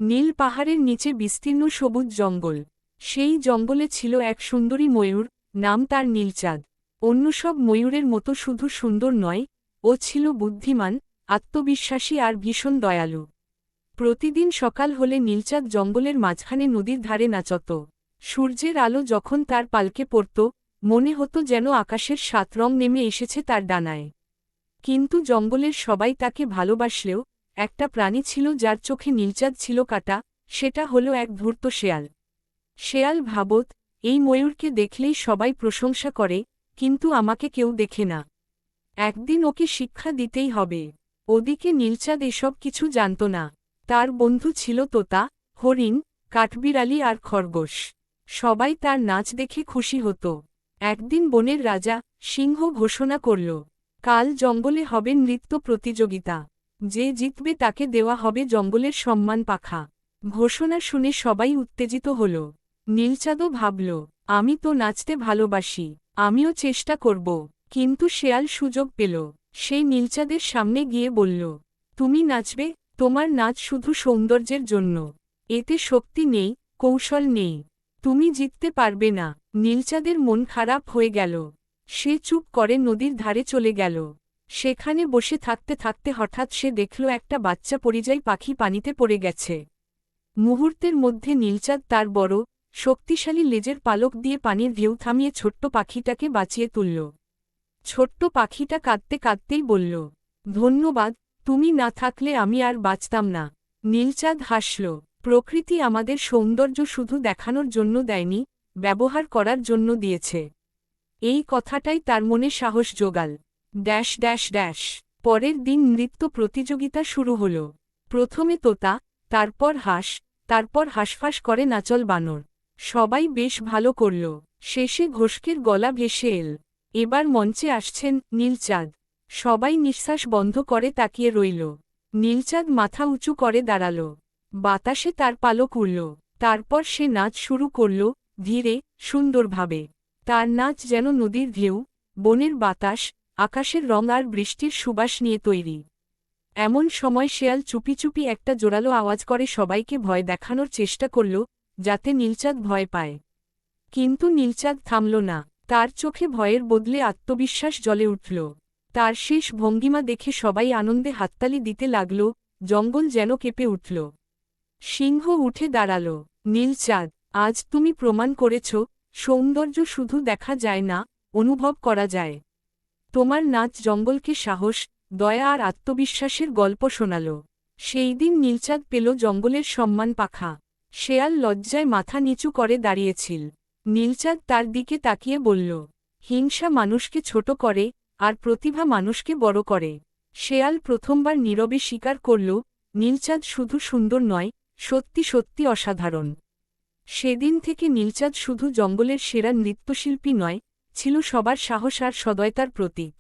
নীল পাহাড়ের নিচে বিস্তীর্ণ সবুজ জঙ্গল। সেই জঙ্গলে ছিল এক সুন্দরী ময়ূর, নাম তার নীলচাঁদ। অন্য সব ময়ূরের মতো শুধু সুন্দর নয়, ও ছিল বুদ্ধিমান, আত্মবিশ্বাসী আর ভীষণ দয়ালু। প্রতিদিন সকাল হলে নীলচাঁদ জঙ্গলের মাঝখানে নদীর ধারে নাচত। সূর্যের আলো যখন তার পালকে পড়ত, মনে হতো যেন আকাশের ৭ রং নেমে এসেছে তার ডানায়। কিন্তু জঙ্গলের সবাই তাকে ভালোবাসলেও একটা প্রাণী ছিল যার চোখে নীলচাঁদ ছিল কাটা, সেটা হলো এক ধূর্ত শেয়াল। শেয়াল ভাবত, এই ময়ূরকে দেখলেই সবাই প্রশংসা করে, কিন্তু আমাকে কেউ দেখে না। একদিন ওকে শিক্ষা দিতেই হবে। ওদিকে নীলচাঁদ এসব কিছু জানত না। তার বন্ধু ছিল তোতা, হরিণ, কাঠবিড়ালি আর খরগোশ। সবাই তার নাচ দেখে খুশি হতো। একদিন বনের রাজা সিংহ ঘোষণা করল, কাল জঙ্গলে হবে নৃত্য প্রতিযোগিতা। যে জিতবে তাকে দেওয়া হবে জঙ্গলের সম্মান পাখা। ঘোষণা শুনে সবাই উত্তেজিত হল। নীলচাঁদও ভাবল, আমি তো নাচতে ভালোবাসি, আমিও চেষ্টা করব। কিন্তু শেয়াল সুযোগ পেল। সে নীলচাঁদের সামনে গিয়ে বলল, তুমি নাচবে? তোমার নাচ শুধু সৌন্দর্যের জন্য। এতে শক্তি নেই, কৌশল নেই। তুমি জিততে পারবে না। নীলচাঁদের মন খারাপ হয়ে গেল। সে চুপ করে নদীর ধারে চলে গেল। সেখানে বসে থাকতে থাকতে হঠাৎ সে দেখল একটা বাচ্চা পরিযায়ী পাখি পানিতে পড়ে গেছে। মুহূর্তের মধ্যে নীলচাঁদ তার বড়, শক্তিশালী লেজের পালক দিয়ে পানির ঢেউ থামিয়ে ছোট্ট পাখিটাকে বাঁচিয়ে তুলল। ছোট্ট পাখিটা কাঁদতে কাঁদতেই বলল, ধন্যবাদ, তুমি না থাকলে আমি আর বাঁচতাম না। নীলচাঁদ হাসল, প্রকৃতি আমাদের সৌন্দর্য শুধু দেখানোর জন্য দেয়নি, ব্যবহার করার জন্য দিয়েছে। এই কথাটাই তার মনে সাহস জোগাল। Dash dash dash. পরের দিন নৃত্য প্রতিযোগিতা শুরু হল। প্রথমে তোতা, তারপর হাঁস, তারপর হাঁসফাঁস করে নাচল বানর। সবাই বেশ ভালো করল। শেষে ঘোষকের গলা ভেসে এল। এবার মঞ্চে আসছেন নীলচাঁদ। সবাই নিঃশ্বাস বন্ধ করে তাকিয়ে রইল। নীলচাঁদ মাথা উঁচু করে দাঁড়াল। বাতাসে তার পালক উড়ল। তারপর সে নাচ শুরু করল, ধীরে, সুন্দরভাবে। তার নাচ যেন নদীর ঢেউ, বনের বাতাস, আকাশের রং আর বৃষ্টির সুবাস নিয়ে তৈরি। এমন সময় শেয়াল চুপি চুপি একটা জোরালো আওয়াজ করে সবাইকে ভয় দেখানোর চেষ্টা করল, যাতে নীলচাঁদ ভয় পায়। কিন্তু নীলচাঁদ থামল না। তার চোখে ভয়ের বদলে আত্মবিশ্বাস জ্বলে উঠল। তার শেষ ভঙ্গিমা দেখে সবাই আনন্দে হাততালি দিতে লাগল, জঙ্গল যেন কেঁপে উঠল। সিংহ উঠে দাঁড়াল, নীলচাঁদ, আজ তুমি প্রমাণ করেছ, সৌন্দর্য শুধু দেখা যায় না, অনুভব করা যায়। তোমার নাচ জঙ্গলকে সাহস, দয়া আর আত্মবিশ্বাসের গল্প শোনাল। সেই দিন নীলচাঁদ পেল জঙ্গলের সম্মান পাখা। শেয়াল লজ্জায় মাথা নিচু করে দাঁড়িয়েছিল। নীলচাঁদ তার দিকে তাকিয়ে বলল, হিংসা মানুষকে ছোট করে, আর প্রতিভা মানুষকে বড় করে। শেয়াল প্রথমবার নীরবে স্বীকার করল, নীলচাঁদ শুধু সুন্দর নয়, সত্যি সত্যি অসাধারণ। সেদিন থেকে নীলচাঁদ শুধু জঙ্গলের সেরা নৃত্যশিল্পী নয়, ছিল সবার সাহস আর সদয়তার প্রতীক।